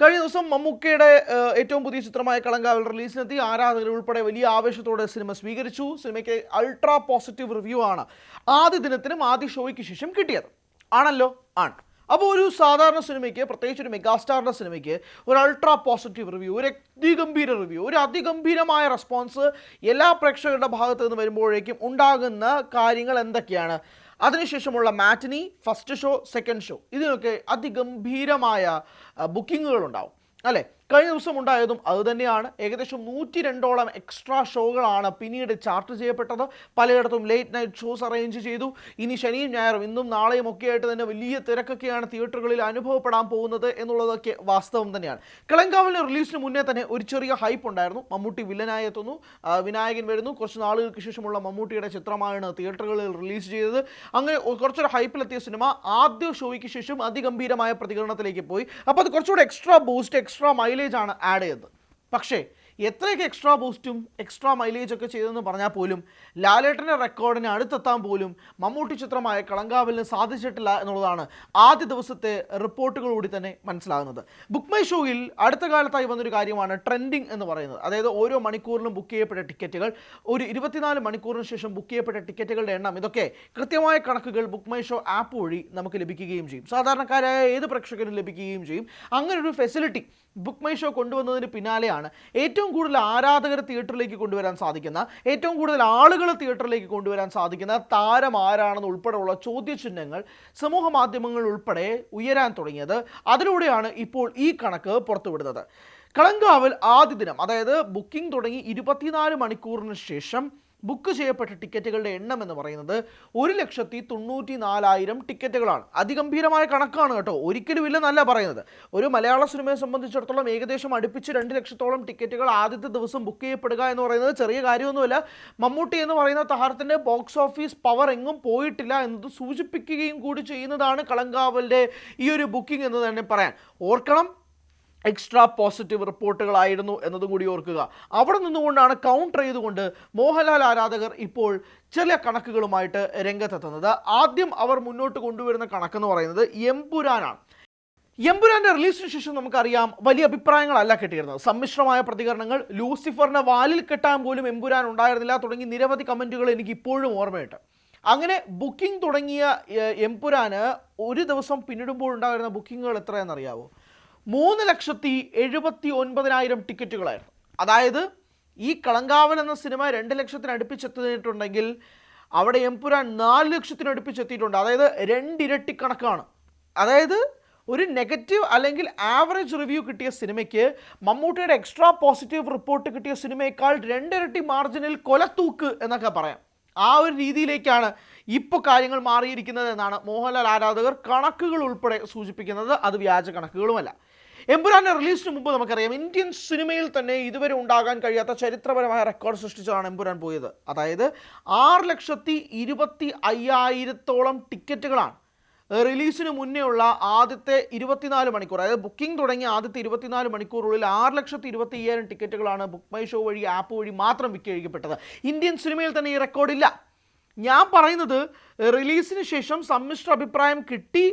കഴിഞ്ഞ ദിവസം മമ്മൂക്കയുടെ ഏറ്റവും പുതിയ ചിത്രമായ കളങ്കാവൽ റിലീസിനെത്തി ആരാധകർ ഉൾപ്പെടെ വലിയ ആവേശത്തോടെ സിനിമ സ്വീകരിച്ചു. സിനിമയ്ക്ക് അൾട്രാ പോസിറ്റീവ് റിവ്യൂ ആണ് ആദ്യ ദിനത്തിനും ആദ്യ ഷോയ്ക്ക് ശേഷം കിട്ടിയത്. ആണല്ലോ, ആണ്. അപ്പോൾ ഒരു സാധാരണ സിനിമയ്ക്ക്, പ്രത്യേകിച്ച് ഒരു മെഗാസ്റ്റാറിൻ്റെ സിനിമയ്ക്ക് ഒരു അൾട്രാ പോസിറ്റീവ് റിവ്യൂ, ഒരു അതിഗംഭീര റിവ്യൂ, ഒരു അതിഗംഭീരമായ റെസ്പോൺസ് എല്ലാ പ്രേക്ഷകരുടെ ഭാഗത്തു നിന്ന് വരുമ്പോഴേക്കും ഉണ്ടാകുന്ന കാര്യങ്ങൾ എന്തൊക്കെയാണ്? അതിനുശേഷമുള്ള മാറ്റിനി, ഫസ്റ്റ് ഷോ, സെക്കൻഡ് ഷോ, ഇതിനൊക്കെ അതിഗംഭീരമായ ബുക്കിങ്ങുകളുണ്ടാവും അല്ലേ? കഴിഞ്ഞ ദിവസം ഉണ്ടായതും അതുതന്നെയാണ്. ഏകദേശം 102ഓളം എക്സ്ട്രാ ഷോകളാണ് പിന്നീട് ചാർട്ട് ചെയ്യപ്പെട്ടത്. പലയിടത്തും ലേറ്റ് നൈറ്റ് ഷോസ് അറേഞ്ച് ചെയ്തു. ഇനി ശനിയും ഞായറും, ഇന്നും നാളെയും ഒക്കെ ആയിട്ട് തന്നെ വലിയ തിരക്കൊക്കെയാണ് തിയേറ്ററുകളിൽ അനുഭവപ്പെടാൻ പോകുന്നത് എന്നുള്ളതൊക്കെ വാസ്തവം തന്നെയാണ്. കളങ്കാവലിന് റിലീസിന് മുന്നേ തന്നെ ഒരു ചെറിയ ഹൈപ്പ് ഉണ്ടായിരുന്നു. മമ്മൂട്ടി വില്ലനായി എത്തുന്നു, വിനായകൻ വരുന്നു, കുറച്ച് നാളുകൾക്ക് ശേഷമുള്ള മമ്മൂട്ടിയുടെ ചിത്രമാണ് തിയേറ്ററുകളിൽ റിലീസ് ചെയ്തത്. അങ്ങനെ കുറച്ചൊരു ഹൈപ്പിലെത്തിയ സിനിമ ആദ്യ ഷോയ്ക്ക് ശേഷം അതിഗംഭീരമായ പ്രതികരണത്തിലേക്ക് പോയി. അപ്പോൾ അത് കുറച്ചുകൂടെ എക്സ്ട്രാ ബൂസ്റ്റ്, എക്സ്ട്രാ മൈലേജ് ആണ് ആഡ് ചെയ്തത്. പക്ഷേ എത്രയൊക്കെ എക്സ്ട്രാ ബൂസ്റ്റും എക്സ്ട്രാ മൈലേജ് ഒക്കെ ചെയ്തെന്ന് പറഞ്ഞാൽ പോലും ലാലേട്ടൻ്റെ റെക്കോർഡിന് അടുത്തെത്താൻ പോലും മമ്മൂട്ടി ചിത്രമായ കളങ്കാവലിന് സാധിച്ചിട്ടില്ല എന്നുള്ളതാണ് ആദ്യ ദിവസത്തെ റിപ്പോർട്ടുകളോടി തന്നെ മനസ്സിലാകുന്നത്. ബുക്ക് മൈ ഷോയിൽ അടുത്ത കാലത്തായി വന്നൊരു കാര്യമാണ് ട്രെൻഡിങ് എന്ന് പറയുന്നത്. അതായത് ഓരോ മണിക്കൂറിലും ബുക്ക് ചെയ്യപ്പെട്ട ടിക്കറ്റുകൾ, ഒരു 24 മണിക്കൂറിന് ശേഷം ബുക്ക് ചെയ്യപ്പെട്ട ടിക്കറ്റുകളുടെ എണ്ണം, ഇതൊക്കെ കൃത്യമായ കണക്കുകൾ ബുക്ക് മൈ ഷോ ആപ്പ് വഴി നമുക്ക് ലഭിക്കുകയും ചെയ്യും. സാധാരണക്കാരായ ഏത് പ്രേക്ഷകനും ലഭിക്കുകയും ചെയ്യും. അങ്ങനൊരു ഫെസിലിറ്റി ബുക്ക് മൈ ഷോ കൊണ്ടുവന്നതിന് പിന്നാലെയാണ് ഏറ്റവും കൂടുതൽ ആരാധകർ തിയേറ്ററിലേക്ക് കൊണ്ടുവരാൻ സാധിക്കുന്ന, ഏറ്റവും കൂടുതൽ ആളുകൾ തിയേറ്ററിലേക്ക് കൊണ്ടുവരാൻ സാധിക്കുന്ന താരം ആരാണെന്ന് ഉൾപ്പെടെയുള്ള ചോദ്യചിഹ്നങ്ങൾ സമൂഹ മാധ്യമങ്ങൾ ഉൾപ്പെടെ ഉയരാൻ തുടങ്ങിയത്. അതിലൂടെയാണ് ഇപ്പോൾ ഈ കണക്ക് പുറത്തുവിടുന്നത്. കളങ്കാവൽ ആദ്യ ദിനം, അതായത് ബുക്കിംഗ് തുടങ്ങി 24 മണിക്കൂറിന് ശേഷം ബുക്ക് ചെയ്യപ്പെട്ട ടിക്കറ്റുകളുടെ എണ്ണം എന്ന് പറയുന്നത് 1,94,000 ടിക്കറ്റുകളാണ്. അതിഗംഭീരമായ കണക്കാണ് കേട്ടോ, ഒരിക്കലും ഇല്ലെന്നല്ല പറയുന്നത്. ഒരു മലയാള സിനിമയെ സംബന്ധിച്ചിടത്തോളം ഏകദേശം അടുപ്പിച്ച് 2 ലക്ഷത്തോളം ടിക്കറ്റുകൾ ആദ്യത്തെ ദിവസം ബുക്ക് ചെയ്യപ്പെടുക എന്ന് പറയുന്നത് ചെറിയ കാര്യമൊന്നുമല്ല. മമ്മൂട്ടി എന്ന് പറയുന്ന താരത്തിൻ്റെ ബോക്സ് ഓഫീസ് പവർ എങ്ങും പോയിട്ടില്ല എന്നത് സൂചിപ്പിക്കുകയും കൂടി ചെയ്യുന്നതാണ് കളങ്കാവലിൻ്റെ ഈ ഒരു ബുക്കിംഗ് എന്ന് തന്നെ പറയാൻ. ഓർക്കണം, എക്സ്ട്രാ പോസിറ്റീവ് റിപ്പോർട്ടുകളായിരുന്നു എന്നതും കൂടി ഓർക്കുക. അവിടെ നിന്നുകൊണ്ടാണ് കൗണ്ടർ ചെയ്തുകൊണ്ട് മോഹൻലാൽ ആരാധകർ ഇപ്പോൾ ചില കണക്കുകളുമായിട്ട് രംഗത്തെത്തുന്നത്. ആദ്യം അവർ മുന്നോട്ട് കൊണ്ടുവരുന്ന കണക്കെന്ന് പറയുന്നത് എമ്പുരാനാണ്. എമ്പുരാൻ്റെ റിലീസിന് ശേഷം നമുക്കറിയാം വലിയ അഭിപ്രായങ്ങളല്ല കിട്ടിയിരുന്നത്. സമ്മിശ്രമായ പ്രതികരണങ്ങൾ, ലൂസിഫറിനെ വാലിൽ കെട്ടാൻ പോലും എമ്പുരാൻ ഉണ്ടായിരുന്നില്ല തുടങ്ങി നിരവധി കമൻറ്റുകൾ എനിക്ക് ഇപ്പോഴും ഓർമ്മയുണ്ട്. അങ്ങനെ ബുക്കിംഗ് തുടങ്ങിയ എമ്പുരാന് ഒരു ദിവസം പിന്നിടുമ്പോൾ ഉണ്ടായിരുന്ന ബുക്കിങ്ങുകൾ എത്രയാണെന്നറിയാവോ? 3,79,000 ടിക്കറ്റുകളായിരുന്നു. അതായത് ഈ കളങ്കാവൽ എന്ന സിനിമ 2 ലക്ഷത്തിന് അടുപ്പിച്ചെത്തിയിട്ടുണ്ടെങ്കിൽ അവിടെ എമ്പുരാൻ 4 ലക്ഷത്തിന് അടുപ്പിച്ചെത്തിയിട്ടുണ്ട്. അതായത് 2 ഇരട്ടി കണക്കാണ്. അതായത് ഒരു നെഗറ്റീവ് അല്ലെങ്കിൽ ആവറേജ് റിവ്യൂ കിട്ടിയ സിനിമയ്ക്ക് മമ്മൂട്ടിയുടെ എക്സ്ട്രാ പോസിറ്റീവ് റിപ്പോർട്ട് കിട്ടിയ സിനിമയേക്കാൾ 2 ഇരട്ടി മാർജിനിൽ കൊലത്തൂക്ക് എന്നൊക്കെ പറയാം. ആ ഒരു രീതിയിലേക്കാണ് ഇപ്പോൾ കാര്യങ്ങൾ മാറിയിരിക്കുന്നത് എന്നാണ് മോഹൻലാൽ ആരാധകർ കണക്കുകൾ ഉൾപ്പെടെ സൂചിപ്പിക്കുന്നത്. അത് വ്യാജ കണക്കുകളുമല്ല. എമ്പുരാൻ്റെ റിലീസിന് മുമ്പ് നമുക്കറിയാം ഇന്ത്യൻ സിനിമയിൽ തന്നെ ഇതുവരെ ഉണ്ടാകാൻ കഴിയാത്ത ചരിത്രപരമായ റെക്കോർഡ് സൃഷ്ടിച്ചാണ് എമ്പുരാൻ പോയത്. അതായത് 6,25,000 ടിക്കറ്റുകളാണ് റിലീസിന് മുന്നേ ഉള്ള ആദ്യത്തെ 24 മണിക്കൂർ, അതായത് ബുക്കിംഗ് തുടങ്ങിയ ആദ്യത്തെ 24 മണിക്കൂറുള്ളിൽ 6,25,000 ടിക്കറ്റുകളാണ് ബുക്ക് മൈ ഷോ വഴി, ആപ്പ് വഴി മാത്രം വിറ്റഴിക്കപ്പെട്ടത്. ഇന്ത്യൻ സിനിമയിൽ തന്നെ ഈ റെക്കോർഡില്ല. ഞാൻ പറയുന്നത് റിലീസിന് ശേഷം സമ്മിശ്ര അഭിപ്രായം കിട്ടി,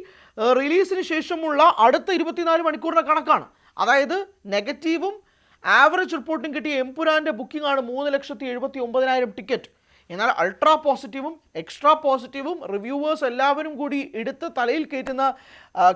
റിലീസിന് ശേഷമുള്ള അടുത്ത 24 മണിക്കൂറിൻ്റെ കണക്കാണ്. അതായത് നെഗറ്റീവും ആവറേജ് റിപ്പോർട്ടും കിട്ടിയ എമ്പുരാൻ്റെ ബുക്കിംഗ് ആണ് 3,79,000 ടിക്കറ്റ്. എന്നാൽ അൾട്രാ പോസിറ്റീവും എക്സ്ട്രാ പോസിറ്റീവും റിവ്യൂവേഴ്സ് എല്ലാവരും കൂടി എടുത്ത് തലയിൽ കയറ്റുന്ന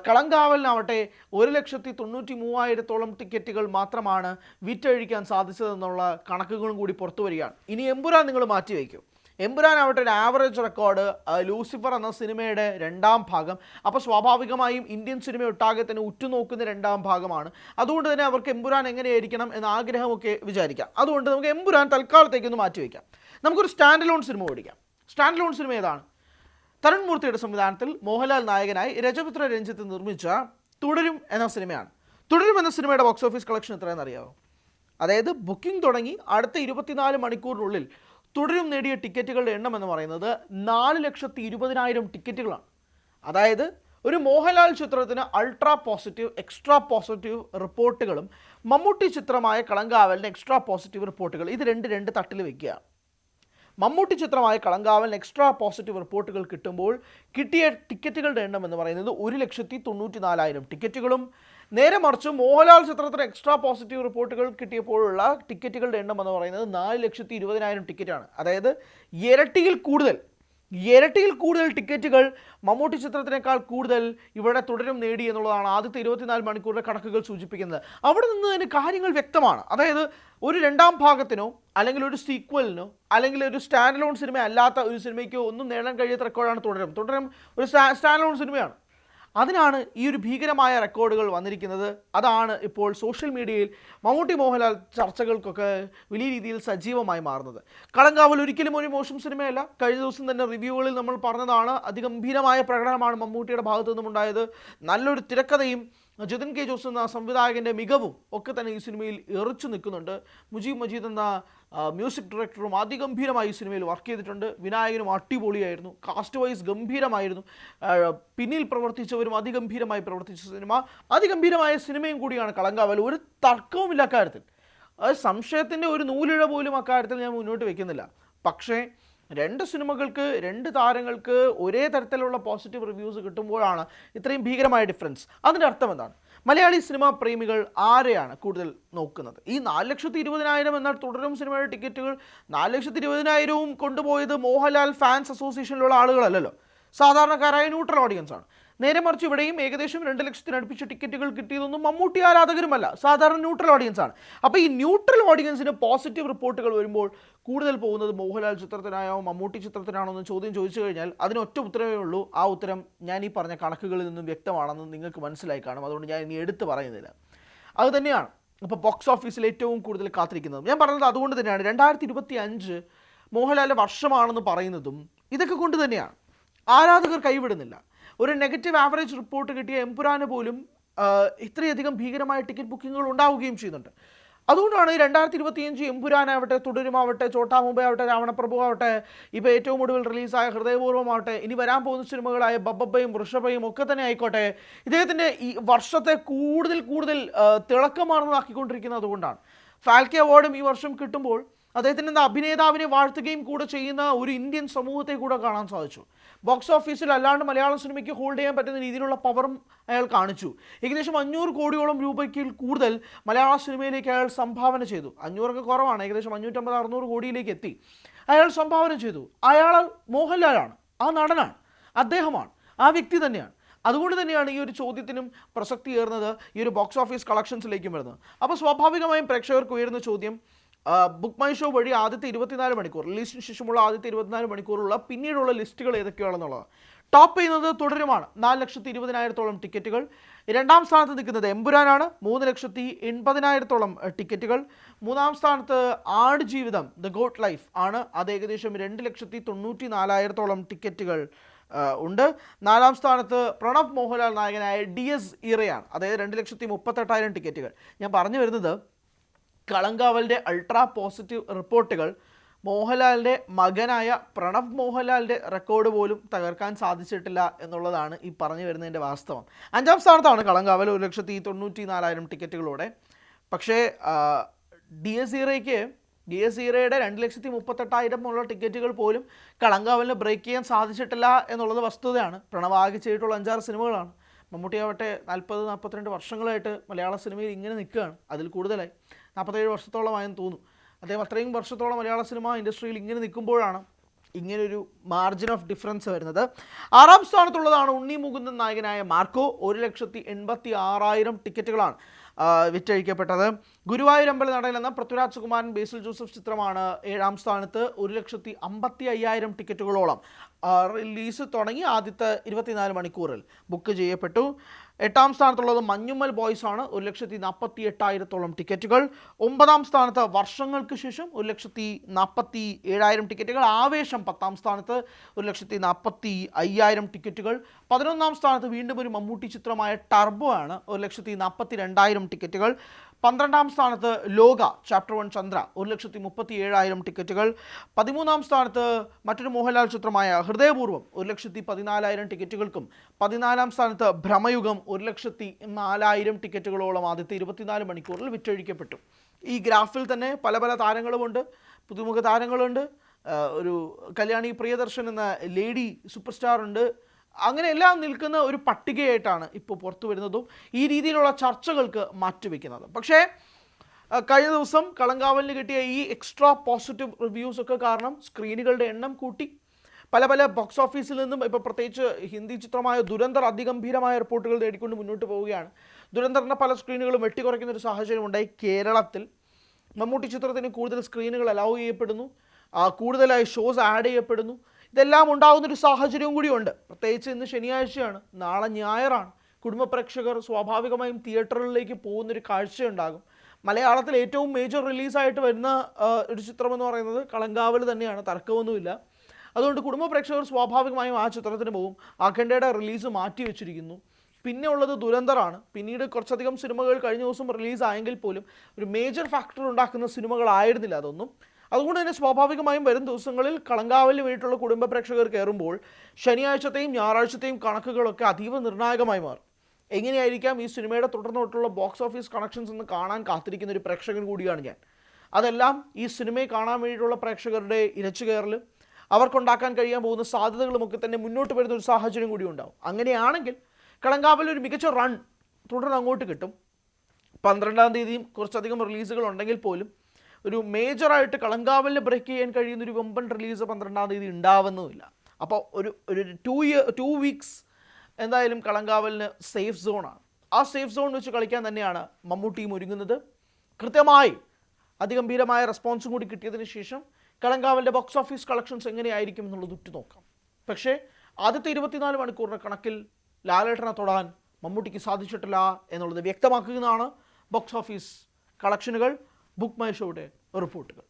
കളങ്കാവലിനാവട്ടെ 1,93,000 ടിക്കറ്റുകൾ മാത്രമാണ് വിറ്റഴിക്കാൻ സാധിച്ചതെന്നുള്ള കണക്കുകളും കൂടി പുറത്തു വരികയാണ്. ഇനി എമ്പുരാൻ നിങ്ങൾ മാറ്റി വയ്ക്കും. എമ്പുരാനാവട്ടെ ഒരു ആവറേജ് റെക്കോർഡ്, ലൂസിഫർ എന്ന സിനിമയുടെ 2ാം ഭാഗം. അപ്പോൾ സ്വാഭാവികമായും ഇന്ത്യൻ സിനിമ ഒട്ടാകെ തന്നെ ഉറ്റുനോക്കുന്ന 2ാം ഭാഗമാണ്. അതുകൊണ്ട് തന്നെ അവർക്ക് എമ്പുരാൻ എങ്ങനെയായിരിക്കണം എന്ന ആഗ്രഹമൊക്കെ വിചാരിക്കാം. അതുകൊണ്ട് നമുക്ക് എമ്പുരാൻ തൽക്കാലത്തേക്കൊന്ന് മാറ്റി വയ്ക്കാം. നമുക്കൊരു സ്റ്റാൻഡ് ലോൺ സിനിമ ഓടിക്കാം. സ്റ്റാൻഡ് ലോൺ സിനിമ ഏതാണ്? തരുൺ മൂർത്തിയുടെ സംവിധാനത്തിൽ മോഹൻലാൽ നായകനായി രജപുത്ര രഞ്ജിത്ത് നിർമ്മിച്ച തുടരും എന്ന സിനിമയാണ്. തുടരും എന്ന സിനിമയുടെ ബോക്സ് ഓഫീസ് കളക്ഷൻ എത്രയാണെന്ന് അറിയാമോ? അതായത് ബുക്കിംഗ് തുടങ്ങി അടുത്ത 24 മണിക്കൂറിനുള്ളിൽ തുടരും നേടിയ ടിക്കറ്റുകളുടെ എണ്ണം എന്ന് പറയുന്നത് 4,20,000 ടിക്കറ്റുകളാണ്. അതായത് ഒരു മോഹൻലാൽ ചിത്രത്തിന് അൾട്രാ പോസിറ്റീവ്, എക്സ്ട്രാ പോസിറ്റീവ് റിപ്പോർട്ടുകളും മമ്മൂട്ടി ചിത്രമായ കളങ്കാവലിന് എക്സ്ട്രാ പോസിറ്റീവ് റിപ്പോർട്ടുകൾ, ഇത് രണ്ട് തട്ടിൽ വയ്ക്കുക. മമ്മൂട്ടി ചിത്രമായ കളങ്കാവലിന് എക്സ്ട്രാ പോസിറ്റീവ് റിപ്പോർട്ടുകൾ കിട്ടുമ്പോൾ കിട്ടിയ ടിക്കറ്റുകളുടെ എണ്ണം എന്ന് പറയുന്നത് 1,94,000 ടിക്കറ്റുകളും നേരെ മറിച്ച് മോഹൻലാൽ ചിത്രത്തിന് എക്സ്ട്രാ പോസിറ്റീവ് റിപ്പോർട്ടുകൾ കിട്ടിയപ്പോഴുള്ള ടിക്കറ്റുകളുടെ എണ്ണം എന്ന് പറയുന്നത് 4,20,000 ടിക്കറ്റാണ്. അതായത് ഇരട്ടിയിൽ കൂടുതൽ ടിക്കറ്റുകൾ മമ്മൂട്ടി ചിത്രത്തിനേക്കാൾ കൂടുതൽ ഇവിടെ തുടരും നേടി എന്നുള്ളതാണ് ആദ്യത്തെ 24 മണിക്കൂറിലെ കണക്കുകൾ സൂചിപ്പിക്കുന്നത്. അവിടെ നിന്ന് തന്നെ കാര്യങ്ങൾ വ്യക്തമാണ്. അതായത് ഒരു രണ്ടാം ഭാഗത്തിനോ അല്ലെങ്കിൽ ഒരു സീക്വലിനോ അല്ലെങ്കിൽ ഒരു സ്റ്റാൻഡ് അലോൺ സിനിമ അല്ലാത്ത ഒരു സിനിമയ്ക്കോ ഒന്നും നേടാൻ കഴിയാത്ത റെക്കോർഡാണ് തുടരും ഒരു സ്റ്റാൻഡ് അലോൺ സിനിമയാണ്. അതിനാണ് ഈ ഒരു ഭീകരമായ റെക്കോർഡുകൾ വന്നിരിക്കുന്നത്. അതാണ് ഇപ്പോൾ സോഷ്യൽ മീഡിയയിൽ മമ്മൂട്ടി മോഹൻലാൽ ചർച്ചകൾക്കൊക്കെ വലിയ രീതിയിൽ സജീവമായി മാറുന്നത്. കളങ്കാവൽ ഒരിക്കലും ഒരു മോശം സിനിമയല്ല. കഴിഞ്ഞ ദിവസം തന്നെ റിവ്യൂകളിൽ നമ്മൾ പറഞ്ഞതാണ്, അതിഗംഭീരമായ പ്രകടനമാണ് മമ്മൂട്ടിയുടെ ഭാഗത്തു നിന്നും ഉണ്ടായത്. നല്ലൊരു തിരക്കഥയും ജിതിൻ കെ ജോസ് എന്ന സംവിധായകൻ്റെ മികവും ഒക്കെ തന്നെ ഈ സിനിമയിൽ എറിച്ചു നിൽക്കുന്നുണ്ട്. മുജീബ് മജീദ് എന്ന മ്യൂസിക് ഡയറക്ടറും അതിഗംഭീരമായി ഈ സിനിമയിൽ വർക്ക് ചെയ്തിട്ടുണ്ട്. വിനായകനും അടിപൊളിയായിരുന്നു. കാസ്റ്റ് വൈസ് ഗംഭീരമായിരുന്നു. പിന്നിൽ പ്രവർത്തിച്ചവരും അതിഗംഭീരമായി പ്രവർത്തിച്ച സിനിമ. അതിഗംഭീരമായ സിനിമയും കൂടിയാണ് കളങ്കാവൽ. ഒരു തർക്കവുമില്ല അക്കാര്യത്തിൽ. സംശയത്തിൻ്റെ ഒരു നൂലിഴ പോലും അക്കാര്യത്തിൽ ഞാൻ മുന്നോട്ട് വയ്ക്കുന്നില്ല. പക്ഷേ രണ്ട് സിനിമകൾക്ക്, രണ്ട് താരങ്ങൾക്ക് ഒരേ തരത്തിലുള്ള പോസിറ്റീവ് റിവ്യൂസ് കിട്ടുമ്പോഴാണ് ഇത്രയും ഭീകരമായ ഡിഫറൻസ്. അതിൻ്റെ അർത്ഥം എന്താണ്? മലയാളി സിനിമാ പ്രേമികൾ ആരെയാണ് കൂടുതൽ നോക്കുന്നത്? ഈ 4,20,000 എന്ന തുടരും സിനിമയുടെ ടിക്കറ്റുകൾ 4,20,000 കൊണ്ടുപോയത് മോഹൻലാൽ ഫാൻസ് അസോസിയേഷനിലുള്ള ആളുകളല്ലല്ലോ, സാധാരണക്കാരായ ന്യൂട്രൽ ഓഡിയൻസ് ആണ്. നേരെ മറിച്ച് ഇവിടെയും ഏകദേശം 2 ലക്ഷത്തിന് അടുപ്പിച്ച ടിക്കറ്റുകൾ കിട്ടിയതൊന്നും മമ്മൂട്ടി ആരാധകരുമല്ല, സാധാരണ ന്യൂട്രൽ ഓഡിയൻസ് ആണ്. അപ്പോൾ ഈ ന്യൂട്രൽ ഓഡിയൻസിന് പോസിറ്റീവ് റിപ്പോർട്ടുകൾ വരുമ്പോൾ കൂടുതൽ പോകുന്നത് മോഹൻലാൽ ചിത്രത്തിനായോ മമ്മൂട്ടി ചിത്രത്തിനാണോ എന്ന് ചോദ്യം ചോദിച്ചു കഴിഞ്ഞാൽ അതിന് ഒറ്റ ഉത്തരവേ ഉള്ളൂ. ആ ഉത്തരം ഞാൻ ഈ പറഞ്ഞ കണക്കുകളിൽ നിന്നും വ്യക്തമാണെന്ന് നിങ്ങൾക്ക് മനസ്സിലായി കാണും. അതുകൊണ്ട് ഞാൻ ഇനി എടുത്ത് പറയുന്നില്ല. അത് തന്നെയാണ് ഇപ്പോൾ ബോക്സ് ഓഫീസിൽ ഏറ്റവും കൂടുതൽ കാത്തിരിക്കുന്നത്. ഞാൻ പറഞ്ഞത് അതുകൊണ്ട് തന്നെയാണ് 2025 മോഹൻലാലിൻ്റെ വർഷമാണെന്ന് പറയുന്നതും ഇതൊക്കെ കൊണ്ട് തന്നെയാണ്. ആരാധകർ കൈവിടുന്നില്ല. ഒരു നെഗറ്റീവ് ആവറേജ് റിപ്പോർട്ട് കിട്ടിയ എമ്പുരാന് പോലും ഇത്രയധികം ഭീകരമായ ടിക്കറ്റ് ബുക്കിങ്ങുകൾ ഉണ്ടാവുകയും ചെയ്യുന്നുണ്ട്. അതുകൊണ്ടാണ് 2025 എമ്പുരാനാവട്ടെ, തുടരുമാവട്ടെ, ചോട്ടാ മുംബൈ ആവട്ടെ, രാവണപ്രഭു ആവട്ടെ, ഇപ്പോൾ ഏറ്റവും ഒടുവിൽ റിലീസായ ഹൃദയപൂർവ്വമാവട്ടെ, ഇനി വരാൻ പോകുന്ന സിനിമകളായ ബബ്ബയും വൃഷഭയും ഒക്കെ തന്നെ ആയിക്കോട്ടെ, ഇദ്ദേഹത്തിൻ്റെ ഈ വർഷത്തെ കൂടുതൽ തിളക്കമാർന്നതാക്കിക്കൊണ്ടിരിക്കുന്നത് അതുകൊണ്ടാണ്. ഫാൽക്കെ അവാർഡും ഈ വർഷം കിട്ടുമ്പോൾ അദ്ദേഹത്തിൻ്റെ അഭിനേതാവിനെ വാഴ്ത്തുകയും കൂടെ ചെയ്യുന്ന ഒരു ഇന്ത്യൻ സമൂഹത്തെ കൂടെ കാണാൻ സാധിച്ചു. ബോക്സ് ഓഫീസിൽ അല്ലാണ്ട് മലയാള സിനിമയ്ക്ക് ഹോൾഡ് ചെയ്യാൻ പറ്റുന്ന രീതിയിലുള്ള പവറും അയാൾ കാണിച്ചു. ഏകദേശം 500 കോടിയോളം രൂപയ്ക്ക് കൂടുതൽ മലയാള സിനിമയിലേക്ക് അയാൾ സംഭാവന ചെയ്തു. 500 കുറവാണ്, ഏകദേശം 550-600 കോടിയിലേക്ക് എത്തി അയാൾ സംഭാവന ചെയ്തു. അയാൾ മോഹൻലാലാണ്, ആ നടനാണ്, അദ്ദേഹമാണ്, ആ വ്യക്തി തന്നെയാണ്. അതുകൊണ്ട് തന്നെയാണ് ഈ ഒരു ചോദ്യത്തിനും പ്രസക്തി ഏറുന്നത്, ഈ ഒരു ബോക്സ് ഓഫീസ് കളക്ഷൻസിലേക്കും വരുന്നത്. അപ്പോൾ സ്വാഭാവികമായും പ്രേക്ഷകർക്ക് ഉയരുന്ന ചോദ്യം, ബുക്ക് മൈ ഷോ വഴി ആദ്യത്തെ 24 മണിക്കൂർ, റിലീസിന് ശേഷമുള്ള ആദ്യത്തെ 24 മണിക്കൂറുള്ള പിന്നീടുള്ള ലിസ്റ്റുകൾ ഏതൊക്കെയാണെന്നുള്ളത്. ടോപ്പ് ചെയ്യുന്നത് തുടരുമാണ്, 4,20,000 ടിക്കറ്റുകൾ. രണ്ടാം സ്ഥാനത്ത് നിൽക്കുന്നത് എമ്പുരാനാണ്, 3,80,000 ടിക്കറ്റുകൾ. മൂന്നാം സ്ഥാനത്ത് ആടുജീവിതം ദ ഗോട്ട് ലൈഫ് ആണ്, അത് ഏകദേശം 2,94,000 ടിക്കറ്റുകൾ ഉണ്ട്. നാലാം സ്ഥാനത്ത് പ്രണവ് മോഹൻലാൽ നായകനായ DS ഇറയാണ്, അതായത് 2,38,000 ടിക്കറ്റുകൾ. ഞാൻ പറഞ്ഞു വരുന്നത്, കളങ്കാവലിൻ്റെ അൾട്രാ പോസിറ്റീവ് റിപ്പോർട്ടുകൾ മോഹൻലാലിൻ്റെ മകനായ പ്രണവ് മോഹൻലാലിൻ്റെ റെക്കോർഡ് പോലും തകർക്കാൻ സാധിച്ചിട്ടില്ല എന്നുള്ളതാണ് ഈ പറഞ്ഞു വരുന്നതിൻ്റെ വാസ്തവം. അഞ്ചാം സ്ഥാനത്താണ് കളങ്കാവൽ 1,94,000 ടിക്കറ്റുകളോടെ. പക്ഷേ DS ഇറയുടെ 2,38,000 ടിക്കറ്റുകൾ പോലും കളങ്കാവലിന് ബ്രേക്ക് ചെയ്യാൻ സാധിച്ചിട്ടില്ല എന്നുള്ളത് വസ്തുതയാണ്. പ്രണവ് ആകെ ചെയ്തിട്ടുള്ള 5-6 സിനിമകളാണ്. മമ്മൂട്ടിയാവട്ടെ 40-42 വർഷങ്ങളായിട്ട് മലയാള സിനിമയിൽ ഇങ്ങനെ നിൽക്കുകയാണ്. അതിൽ കൂടുതലായി 47 വർഷത്തോളമായെന്ന് തോന്നുന്നു. അദ്ദേഹം അത്രയും വർഷത്തോളം മലയാള സിനിമ ഇൻഡസ്ട്രിയിൽ ഇങ്ങനെ നിൽക്കുമ്പോഴാണ് ഇങ്ങനൊരു മാർജിൻ ഓഫ് ഡിഫറൻസ് വരുന്നത്. ആറാം സ്ഥാനത്തുള്ളതാണ് ഉണ്ണി മുകുന്ദൻ നായകനായ മാർക്കോ. 1,86,000 ടിക്കറ്റുകളാണ് വിറ്റഴിക്കപ്പെട്ടത്. ഗുരുവായൂർ അമ്പലനടയിൽ എന്ന പൃഥ്വിരാജ് സുകുമാരൻ ബേസിൽ ജോസഫ് ചിത്രമാണ് ഏഴാം സ്ഥാനത്ത്. 1,55,000 ടിക്കറ്റുകളോളം റിലീസ് തുടങ്ങി ആദ്യത്തെ 24 മണിക്കൂറിൽ ബുക്ക് ചെയ്യപ്പെട്ടു. എട്ടാം സ്ഥാനത്തുള്ളത് മഞ്ഞുമ്മൽ ബോയ്സ് ആണ്, 1,48,000 ടിക്കറ്റുകൾ. ഒമ്പതാം സ്ഥാനത്ത് വർഷങ്ങൾക്ക് ശേഷം 1,47,000 ടിക്കറ്റുകൾ. ആവേശം 10-ാം സ്ഥാനത്ത് 1,45,000 ടിക്കറ്റുകൾ. 11-ാം സ്ഥാനത്ത് വീണ്ടും ഒരു മമ്മൂട്ടി ചിത്രമായ ടർബോ ആണ്, 1,42,000 ടിക്കറ്റുകൾ. 12-ാം സ്ഥാനത്ത് ലോക ചാപ്റ്റർ 1 ചന്ദ്ര, 1,37,000 ടിക്കറ്റുകൾ. 13-ാം സ്ഥാനത്ത് മറ്റൊരു മോഹൻലാൽ ചിത്രമായ ഹൃദയപൂർവ്വം, 1,14,000 ടിക്കറ്റുകൾക്കും. 14-ാം സ്ഥാനത്ത് ഭ്രമയുഗം, 1,04,000 ടിക്കറ്റുകളോളം ആദ്യത്തെ 24 മണിക്കൂറിൽ വിറ്റഴിക്കപ്പെട്ടു. ഈ ഗ്രാഫിൽ തന്നെ പല പല താരങ്ങളുമുണ്ട്, പുതുമുഖ താരങ്ങളുണ്ട്. ഒരു കല്യാണി പ്രിയദർശൻ എന്ന ലേഡി സൂപ്പർ സ്റ്റാർ ഉണ്ട്. അങ്ങനെയെല്ലാം നിൽക്കുന്ന ഒരു പട്ടികയായിട്ടാണ് ഇപ്പോൾ പുറത്തു വരുന്നതും ഈ രീതിയിലുള്ള ചർച്ചകൾക്ക് മാറ്റിവെക്കുന്നതും. പക്ഷേ കഴിഞ്ഞ ദിവസം കളങ്കാവലിന് കിട്ടിയ ഈ എക്സ്ട്രാ പോസിറ്റീവ് റിവ്യൂസ് ഒക്കെ കാരണം സ്ക്രീനുകളുടെ എണ്ണം കൂട്ടി. പല പല ബോക്സ് ഓഫീസിൽ നിന്നും ഇപ്പോൾ പ്രത്യേകിച്ച് ഹിന്ദി ചിത്രമായ ദുരന്തർ അതിഗംഭീരമായ റിപ്പോർട്ടുകൾ നേടിക്കൊണ്ട് മുന്നോട്ട് പോവുകയാണ്. ദുരന്തറിൻ്റെ പല സ്ക്രീനുകളും വെട്ടിക്കുറയ്ക്കുന്ന ഒരു സാഹചര്യം ഉണ്ടായി. കേരളത്തിൽ മമ്മൂട്ടി ചിത്രത്തിന് കൂടുതൽ സ്ക്രീനുകൾ അലൗ ചെയ്യപ്പെടുന്നു, കൂടുതലായി ഷോസ് ആഡ് ചെയ്യപ്പെടുന്നു. ഇതെല്ലാം ഉണ്ടാകുന്നൊരു സാഹചര്യവും കൂടിയുണ്ട്. പ്രത്യേകിച്ച് ഇന്ന് ശനിയാഴ്ചയാണ്, നാളെ ഞായറാണ്. കുടുംബ പ്രേക്ഷകർ സ്വാഭാവികമായും തിയേറ്ററുകളിലേക്ക് പോകുന്നൊരു കാഴ്ചയുണ്ടാകും. മലയാളത്തിൽ ഏറ്റവും മേജർ റിലീസായിട്ട് വരുന്ന ഒരു ചിത്രമെന്ന് പറയുന്നത് കളങ്കാവൽ തന്നെയാണ്, തർക്കമൊന്നുമില്ല. അതുകൊണ്ട് കുടുംബ പ്രേക്ഷകർ സ്വാഭാവികമായും ആ ചിത്രത്തിന് പോകും. അഖണ്ഡയുടെ റിലീസ് മാറ്റി വെച്ചിരിക്കുന്നു. പിന്നെ ഉള്ളത് ദുരന്തറാണ്. പിന്നീട് കുറച്ചധികം സിനിമകൾ കഴിഞ്ഞ ദിവസം റിലീസായെങ്കിൽ പോലും ഒരു മേജർ ഫാക്ടർ ഉണ്ടാക്കുന്ന സിനിമകളായിരുന്നില്ല അതൊന്നും. അതുകൊണ്ട് തന്നെ സ്വാഭാവികമായും വരും ദിവസങ്ങളിൽ കളങ്കാവലിന് വേണ്ടിയിട്ടുള്ള കുടുംബ പ്രേക്ഷകർ കയറുമ്പോൾ ശനിയാഴ്ചത്തെയും ഞായറാഴ്ചത്തെയും കണക്കുകളൊക്കെ അതീവ നിർണായകമായി മാറും. എങ്ങനെയായിരിക്കാം ഈ സിനിമയുടെ തുടർന്നോട്ടുള്ള ബോക്സ് ഓഫീസ് കളക്ഷൻസ് എന്ന് കാണാൻ കാത്തിരിക്കുന്ന ഒരു പ്രേക്ഷകൻ കൂടിയാണ് ഞാൻ. അതെല്ലാം ഈ സിനിമയെ കാണാൻ വേണ്ടിയിട്ടുള്ള പ്രേക്ഷകരുടെ ഇരച്ചുകയറൽ, അവർക്കുണ്ടാക്കാൻ കഴിയാൻ പോകുന്ന സാധ്യതകളുമൊക്കെ തന്നെ മുന്നോട്ട് വരുന്ന ഒരു സാഹചര്യം കൂടി ഉണ്ടാവും. അങ്ങനെയാണെങ്കിൽ കളങ്കാവൽ ഒരു മികച്ച റൺ തുടർന്ന് അങ്ങോട്ട് കിട്ടും. 12-ാം തീയതിയും കുറച്ചധികം റിലീസുകൾ ഉണ്ടെങ്കിൽ പോലും ഒരു മേജറായിട്ട് കളങ്കാവലിന് ബ്രേക്ക് ചെയ്യാൻ കഴിയുന്ന ഒരു വമ്പൻ റിലീസ് 12-ാം തീയതി ഉണ്ടാവുന്നുമില്ല. അപ്പോൾ ഒരു 2 വീക്സ് എന്തായാലും കളങ്കാവലിന് സേഫ് സോണാണ്. ആ സേഫ് സോൺ വെച്ച് കളിക്കാൻ തന്നെയാണ് മമ്മൂട്ടിയും ഒരുങ്ങുന്നത്. കൃത്യമായി അതിഗംഭീരമായ റെസ്പോൺസും കൂടി കിട്ടിയതിന് ശേഷം കളങ്കാവലിൻ്റെ ബോക്സ് ഓഫീസ് കളക്ഷൻസ് എങ്ങനെയായിരിക്കും എന്നുള്ളത് ഉറ്റുനോക്കാം. പക്ഷേ ആദ്യത്തെ 24 മണിക്കൂറിന് കണക്കിൽ ലാലേട്ടനെ തൊടാൻ മമ്മൂട്ടിക്ക് സാധിച്ചിട്ടില്ല എന്നുള്ളത് വ്യക്തമാക്കുന്നതാണ് ബോക്സ് ഓഫീസ് കളക്ഷനുകൾ, ബുക്ക് മൈ ഷോയുടെ റിപ്പോർട്ടുകൾ.